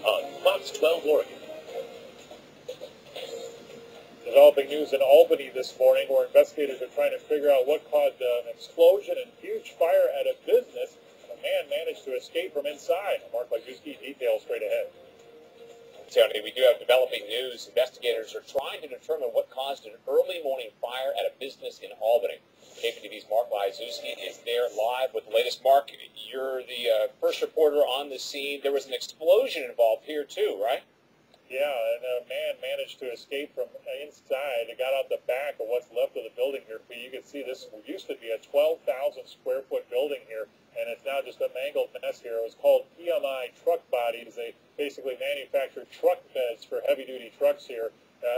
on Fox 12 Oregon. Developing news in Albany this morning where investigators are trying to figure out what caused an explosion and huge fire at a business. A man managed to escape from inside. Mark Lajewski, details straight ahead. Tony, we do have developing news. Investigators are trying to determine what caused an early morning fire at a business in Albany. KPTV's Mark Lajewski is there live with the latest. Mark, you're the first reporter on the scene. There was an explosion involved here too, right? Yeah, and a man managed to escape from inside. He got out the back of what's left of the building here. You can see this used to be a 12,000 square foot building here, and it's now just a mangled mess here. It was called PMI Truck Bodies. They basically manufacture truck beds for heavy-duty trucks here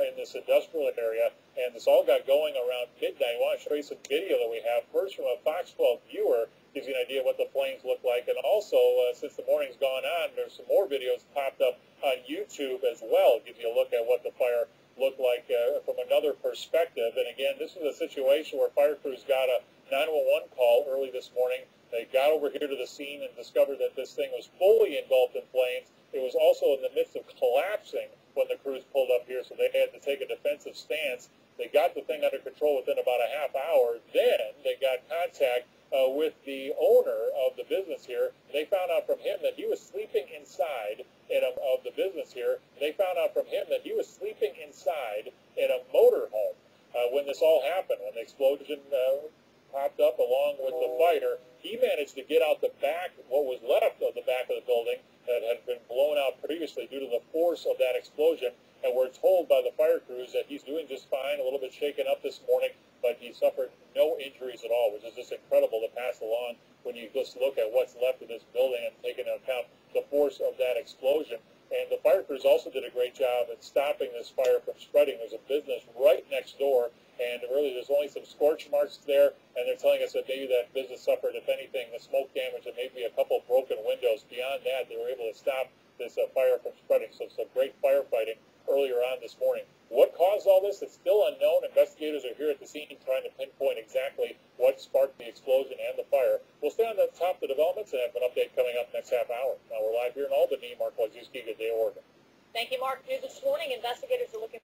in this industrial area, and this all got going around midnight. I want to show you some video that we have. First, from a Fox 12 viewer, gives you an idea of what the flames look like, and also, since the morning's gone on, there's some more videos popped up on YouTube as well. Gives you a look at what the fire looked like from another perspective. And again, this is a situation where fire crews got a 911 call early this morning. They got over here to the scene and discovered that this thing was fully engulfed in flames. It was also in the midst of collapsing when the crews pulled up here, so they had to take a defensive stance. They got the thing under control within about a half hour. Then they got contact with the owner of the business here. They found out from him that he was sleeping inside of the business here. They found out from him that he was sleeping inside in a motorhome when this all happened, when the explosion popped up along with the fire. He managed to get out the back, what was left of the back of the building that had been blown out previously due to the force of that explosion. And we're told by the fire crews that he's doing just fine, a little bit shaken up this morning, but he suffered no injuries at all, which is just incredible to pass along when you just look at what's left of this building and take into account the force of that explosion. And the fire crews also did a great job at stopping this fire from spreading. There's a business right next door, and really there's only some scorch marks there, and they're telling us that maybe that business suffered, if anything, the smoke damage and maybe a couple of broken windows. Beyond that, they were able to stop this fire from spreading. So some great firefighting earlier on this morning. What caused all this? It's still unknown. Investigators are here at the scene trying to pinpoint exactly what sparked the explosion and the fire. We'll stay on the top of the developments and have an update coming up next half hour. Now we're live here in Albany. Mark Lajewski, good day, Oregon. Thank you, Mark. News this morning, investigators are looking